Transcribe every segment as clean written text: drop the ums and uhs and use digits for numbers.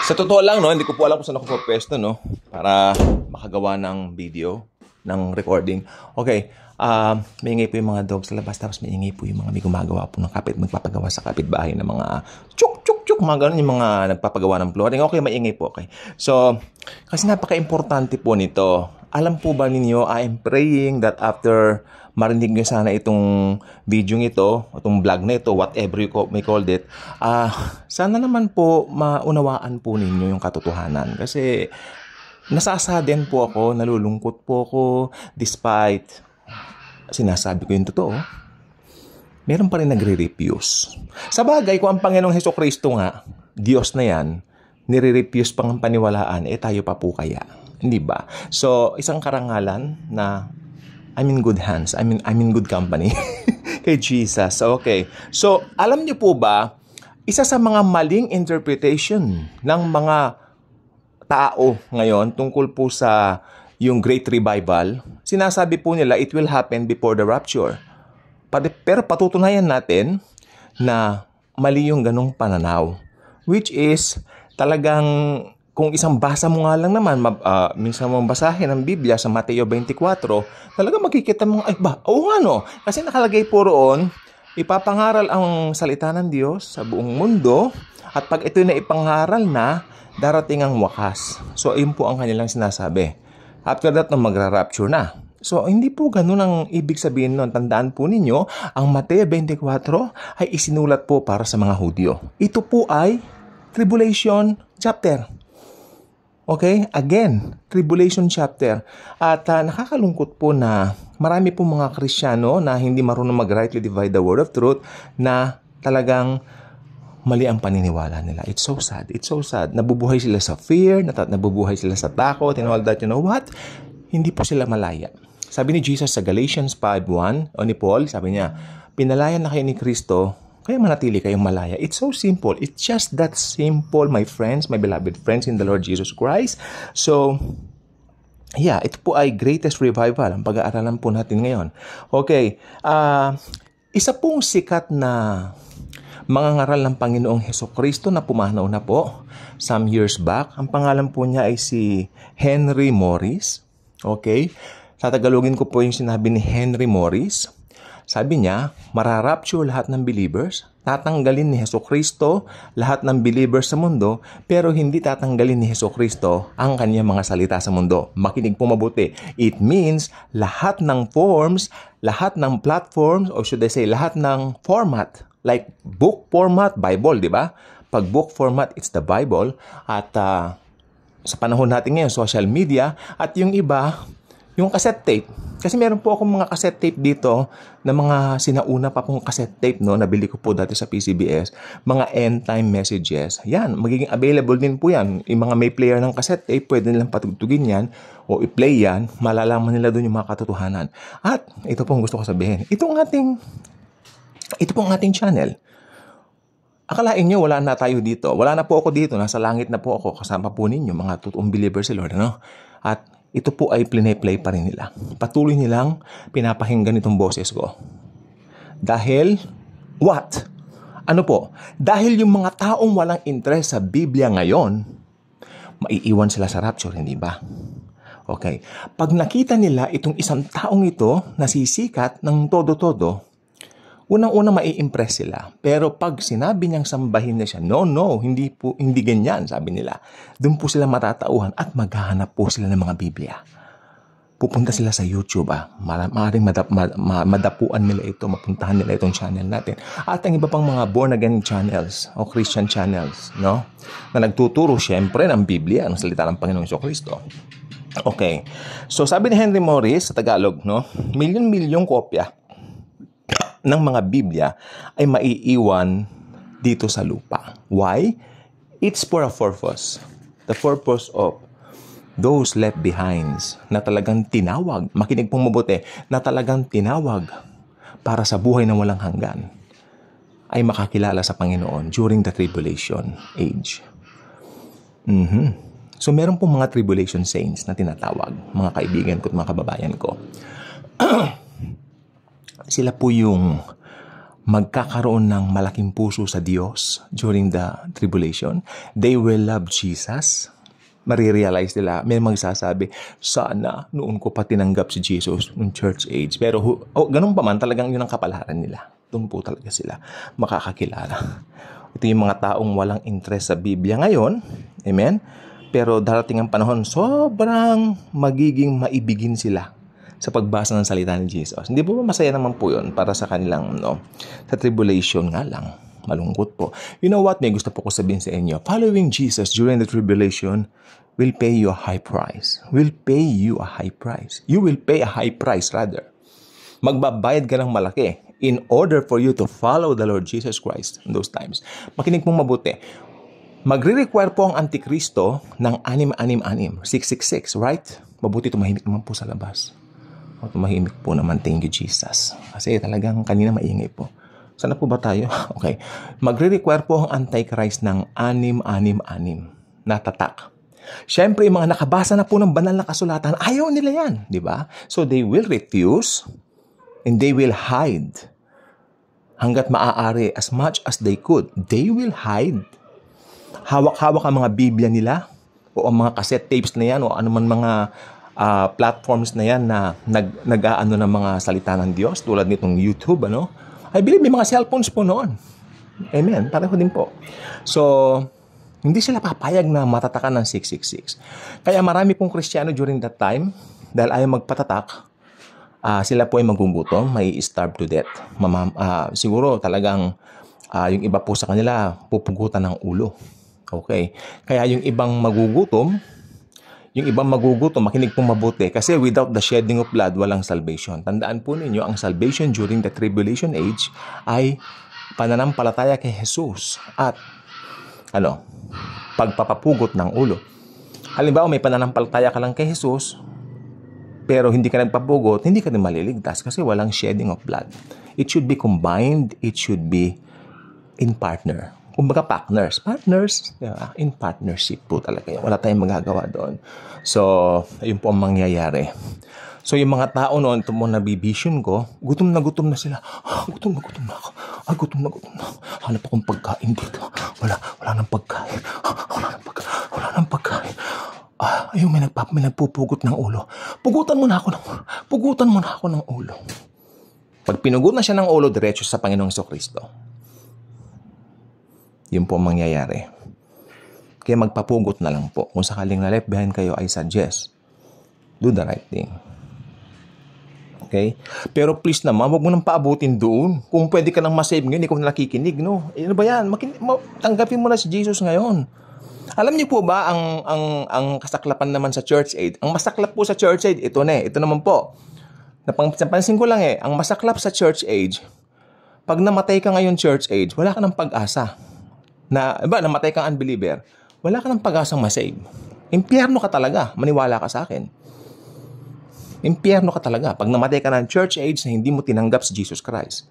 Sa totoo lang, no, hindi ko po alam kung saan ako pwesto, no, para makagawa ng video, ng recording. Okay, maingay po yung mga dogs sa labas, tapos maingay po yung mga may gumagawa po ng magpapagawa sa kapitbahay ng mga chuk, mga ganun, yung mga nagpapagawa ng flooring. Okay, maingay po, okay. So, kasi napaka-importante po nito. Alam po ba ninyo, I am praying that after marinig nyo sana itong video ito, itong vlog na ito, whatever you may call it, sana naman po maunawaan po ninyo yung katotohanan. Kasi nasasadyan po ako, nalulungkot po ako, despite sinasabi ko yung totoo, meron pa rin nagre-refuse. Sa bagay, kung ang Panginoong Hesukristo nga, Diyos na yan, nire-refuse pang paniwalaan, tayo pa po kaya. Hindi ba? So, isang karangalan na I'm in good hands. I'm in good company. Kay Jesus. Okay. So, alam niyo po ba, isa sa mga maling interpretation ng mga tao ngayon tungkol po sa yung Great Revival, sinasabi po nila it will happen before the rapture. Pero patutunayan natin na mali yung ganong pananaw. Which is, talagang kung isang basa mo nga lang naman, minsan mong basahin ang Biblia sa Mateo 24, talaga makikita mo, oo nga no, kasi nakalagay po roon, ipapangaral ang salita ng Diyos sa buong mundo, at pag ito na ipangaral na, darating ang wakas. So, ayun po ang kanilang sinasabi. After that, magra-rapture na. So, hindi po ganun ang ibig sabihin nun. Tandaan po ninyo, ang Mateo 24 ay isinulat po para sa mga Hudyo. Ito po ay Tribulation chapter. Okay? Again, Tribulation chapter. At nakakalungkot po na marami po mga Kristiyano na hindi marunong mag-rightly divide the word of truth na talagang mali ang paniniwala nila. It's so sad. It's so sad. Nabubuhay sila sa fear, nabubuhay sila sa takot, and all that. You know what? Hindi po sila malaya. Sabi ni Jesus sa Galatians 5:1, o ni Paul, sabi niya, pinalaya na kayo ni Kristo, kaya manatili kayong malaya. It's so simple. It's just that simple, my friends, my beloved friends in the Lord Jesus Christ. So, yeah, ito po ay greatest revival. Ang pag-aaralan po natin ngayon. Okay, isa pong sikat na mga ngaral ng Panginoong Hesukristo na pumanaw na po some years back. Ang pangalan po niya ay si Henry Morris. Okay, tatagalogin ko po yung sinabi ni Henry Morris. Sabi niya, mararapture lahat ng believers, tatanggalin ni Hesukristo lahat ng believers sa mundo, pero hindi tatanggalin ni Hesukristo ang kanyang mga salita sa mundo. Makinig po mabuti. It means lahat ng forms, lahat ng platforms, or should I say, lahat ng format, like book format, Bible, di ba? Pag book format, it's the Bible. At sa panahon natin ngayon, social media, at yung iba, yung cassette tape. Kasi meron po akong mga cassette tape dito na mga sinauna pa pong cassette tape, no? Nabili ko po dati sa PCBS. Mga end time messages. Yan, magiging available din po yan. Yung mga may player ng cassette tape, pwede nilang patugtugin yan o i-play yan. Malalaman nila doon yung mga katotohanan. At ito pong gusto ko sabihin. Ito pong ating channel. Akalain nyo, wala na tayo dito. Wala na po ako dito. Nasa langit na po ako. Kasama po ninyo, mga totoong believers si Lord. Ano? At ito po ay play pa rin nila. Patuloy nilang pinapakinggan itong boses ko. Dahil, what? Ano po? Dahil yung mga taong walang interest sa Biblia ngayon, maiiwan sila sa rapture, hindi ba? Okay. Pag nakita nila itong isang taong ito nasisikat ng todo-todo, unang-una mai-impress sila. Pero pag sinabi niyang sambahin na siya, no, hindi ganyan, sabi nila. Doon po sila matatauhan at maghahanap po sila ng mga Biblia. Pupunta sila sa YouTube. Maaaring madapuan nila ito, mapuntahan nila itong channel natin. At ang iba pang mga born-again channels o Christian channels, no? Na nagtuturo siyempre ng Biblia, ng salita ng Panginoong Jesucristo. Okay. So sabi ni Henry Morris sa Tagalog, no? Milyon-milyong kopya ng mga Biblia ay maiiwan dito sa lupa. Why? It's for a purpose. The purpose of those left behind na talagang tinawag, makinig pong mabuti, na talagang tinawag para sa buhay na walang hanggan ay makakilala sa Panginoon during the tribulation age. So meron pong mga tribulation saints na tinatawag, mga kaibigan ko at mga kababayan ko. Sila po yung magkakaroon ng malaking puso sa Diyos during the tribulation. They will love Jesus. Marirealize nila, may magsasabi, sana noon ko pa tinanggap si Jesus noong church age. Pero ganun pa man, talagang yun ang kapalaran nila. Doon po talaga sila makakakilala. Ito yung mga taong walang interest sa Biblia ngayon. Amen? Pero darating ang panahon, sobrang magiging maibigin sila sa pagbasa ng salita ni Jesus. Hindi po ba masaya naman po yun para sa kanilang, sa tribulation nga lang. Malungkot po. You know what? May gusto po ko sabihin sa inyo. Following Jesus during the tribulation will pay you a high price. Will pay you a high price. You will pay a high price rather. Magbabayad ka ng malaki in order for you to follow the Lord Jesus Christ in those times. Makinig mong mabuti. Magre-require po ang Antikristo ng 666, right? Mabuti tumahimik naman po sa labas. Tumahimik po naman, thank you Jesus. Kasi talagang kanina maingay po. Sana po ba tayo? Okay. Magre-require po ang Antichrist ng 666 na tatak. Siyempre, yung mga nakabasa na po ng banal na kasulatan, ayaw nila yan, di ba? So they will refuse and they will hide. Hanggat maaari, as much as they could, they will hide. Hawak-hawak ang mga Biblia nila o ang mga cassette tapes na yan o anuman mga platforms na yan na nag-aano ng mga salita ng Diyos tulad nitong YouTube, I believe may mga cellphones po noon. Amen. Pareho din po. So, hindi sila papayag na matatakan ng 666. Kaya marami pong Kristiyano during that time, dahil ayaw magpatatak, sila po ay magugutom, may starve to death. Siguro talagang yung iba po sa kanila pupugutan ng ulo. Okay. Kaya yung ibang magugutom, makinig pong mabuti. Kasi without the shedding of blood, walang salvation. Tandaan po ninyo, ang salvation during the tribulation age ay pananampalataya kay Jesus at pagpapapugot ng ulo. Halimbawa, may pananampalataya ka lang kay Jesus, pero hindi ka nagpapugot, hindi ka din maliligtas kasi walang shedding of blood. It should be combined. It should be in partner. Kumbaga partners, in partnership po talaga yun. Wala tayong magagawa doon. So, ayun po ang mangyayari. So, yung mga tao noon, ito mo nabibision ko, gutom na sila. Gutom na ako. Gutom na ako. Hanap akong pagkain dito. Wala nang pagkain. Wala nang pagkain. Ayun, may nagpupugot ng ulo. Pugutan mo na ako ng ulo. Pag pinugot na siya ng ulo, diretso sa Panginoong Jesucristo. Yun po ang mangyayari. Kaya magpapugot na lang po. Kung sakaling na left behind kayo, I suggest, do the right thing. Okay? Pero please naman, huwag mo nang paabutin doon. Kung pwede ka nang masave ngayon, ikaw na nakikinig, no? Ano ba yan? Tanggapin mo na si Jesus ngayon. Alam niyo po ba ang kasaklapan naman sa church age? Ang masaklap po sa church age, ito naman po. Napansin ko lang ang masaklap sa church age, pag namatay ka ngayon church age, wala ka ng pag-asa. Namatay kang unbeliever, wala ka ng pag-asang masave. Impyerno ka talaga, maniwala ka sa akin. Impyerno ka talaga pag namatay ka ng church age na hindi mo tinanggap si Jesus Christ.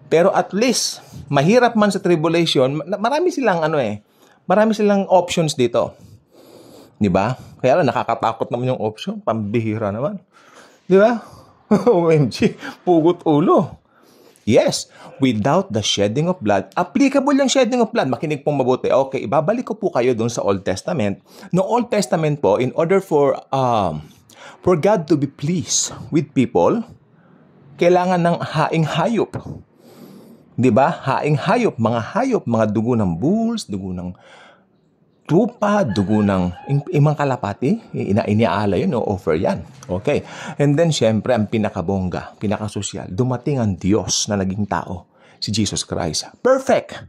Pero at least, mahirap man sa tribulation, marami silang options dito. Di ba? Kaya lang, nakakatakot naman yung option. Pambihira naman. Di ba? OMG, pugot ulo. Yes, without the shedding of blood, applicable yung shedding of blood. Makinig pong mabuti. Okay, ibabalik ko po kayo doon sa Old Testament. No Old Testament po, in order for God to be pleased with people, kailangan ng haing hayop. Diba? Haing hayop, mga dugo ng bulls, dugo ng tupa, dugo ng imang kalapati, iniaala yun, offer yan. Okay. And then, syempre, ang pinakabongga, pinakasosyal, dumating ang Diyos na naging tao, si Jesus Christ. Perfect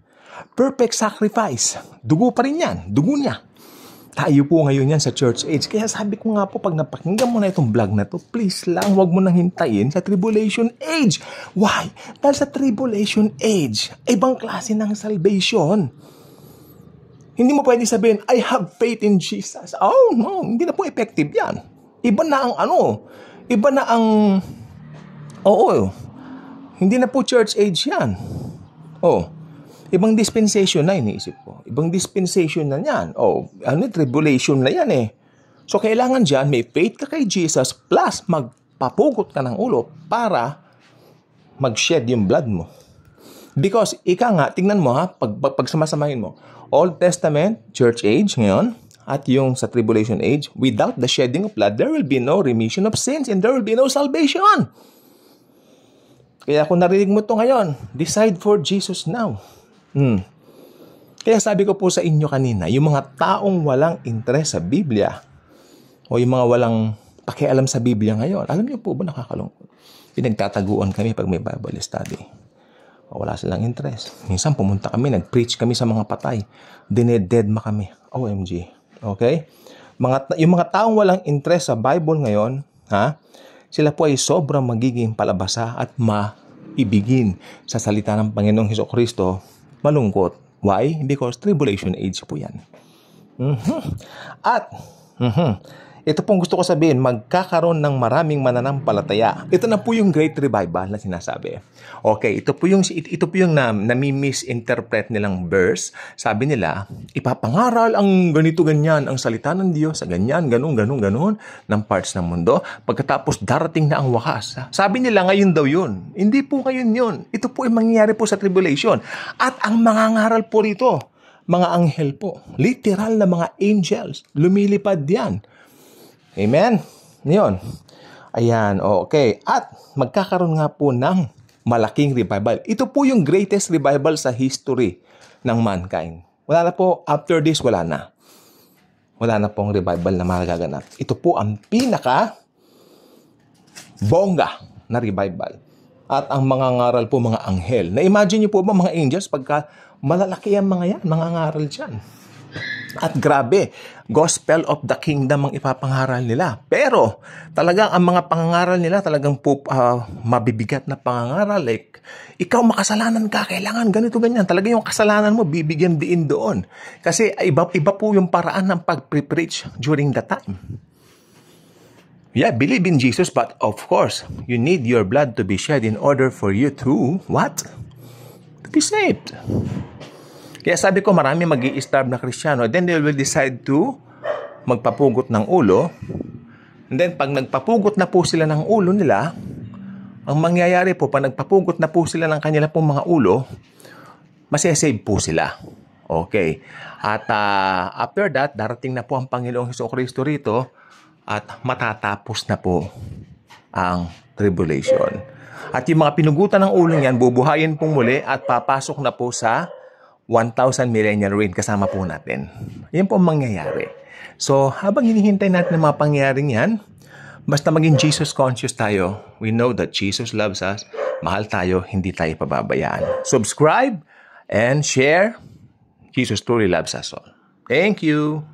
sacrifice. Dugo pa rin yan. Dugo niya. Tayo po ngayon yan sa church age. Kaya sabi ko nga po, pag napakinggan mo na itong vlog na to, please lang, huwag mo nang hintayin sa tribulation age. Why? Dahil sa tribulation age, ibang klase ng salvation. Hindi mo pwede sabihin, I have faith in Jesus. Oh, no. Hindi na po effective yan. Iba na ang hindi na po church age yan. Ibang dispensation na iniisip ko. Ibang dispensation na yan. Tribulation na yan eh. So, kailangan dyan, may faith ka kay Jesus plus magpapugot ka ng ulo para mag-shed yung blood mo. Because, ika nga, tingnan mo ha, pag sumasamahin mo, Old Testament, church age ngayon, at yung sa tribulation age, without the shedding of blood, there will be no remission of sins and there will be no salvation. Kaya kung narinig mo ito ngayon, decide for Jesus now. Kaya sabi ko po sa inyo kanina, yung mga taong walang interes sa Biblia, o yung mga walang pakialam sa Biblia ngayon, alam niyo po ba nakakalungkot? Pinagtataguan kami pag may Bible study. Wala silang interest. Minsan pumunta kami, nag-preach kami sa mga patay. Dinededma kami. OMG. Okay? Yung mga taong walang interest sa Bible ngayon, sila po ay sobrang magiging palabasa at maibigin sa salita ng Panginoong Hesukristo. Malungkot. Why? Because tribulation age po yan. At, ito pong gusto ko sabihin, magkakaroon ng maraming mananampalataya. Ito na po yung Great Revival na sinasabi. Okay, ito po yung nami-misinterpret nilang verse. Sabi nila, ipapangaral ang ganito-ganyan, ang salita ng Diyos sa ganyan, ganun, ng parts ng mundo. Pagkatapos darating na ang wakas. Sabi nila, ngayon daw yun. Hindi po ngayon yun. Ito po ay mangyayari po sa tribulation. At ang mangangaral po rito, mga anghel po. Literal na mga angels. Lumilipad yan. Amen? Yun. Ayan, okay. At magkakaroon nga po ng malaking revival. Ito po yung greatest revival sa history ng mankind. Wala na po, after this, wala na. Wala na pong revival na magaganap. Ito po ang pinaka-bongga na revival. At ang mga ngaral po, mga anghel. Na-imagine niyo po ba mga angels, pagka malalaki ang mga yan, mga ngaral dyan. At grabe, gospel of the kingdom ang ipapangaral nila. Pero talagang ang mga pangangaral nila talagang mabibigat na pangangaral. Like, ikaw makasalanan ka, kailangan ganito, ganyan. Talaga yung kasalanan mo, bibigyan diin doon. Kasi iba po yung paraan ng pag-preach during that time. Yeah, believe in Jesus, but of course, you need your blood to be shed in order for you to, what? To be saved. Kaya sabi ko, marami mag-i-starve na Kristiyano. Then they will decide to magpapugot ng ulo. And then pag nagpapugot na po sila ng ulo nila, ang mangyayari po, pag nagpapugot na po sila ng kanila pong mga ulo, masesave po sila. Okay. At after that, darating na po ang Panginoong Hesukristo rito at matatapos na po ang tribulation. At yung mga pinugutan ng ulo niyan, bubuhayin pong muli at papasok na po sa 1,000 millennial reign kasama po natin. Yan po ang mangyayari. So, habang hinihintay natin ang mga pangyayaring yan, basta maging Jesus conscious tayo, we know that Jesus loves us, mahal tayo, hindi tayo pababayaan. Subscribe and share. Jesus truly loves us all. Thank you.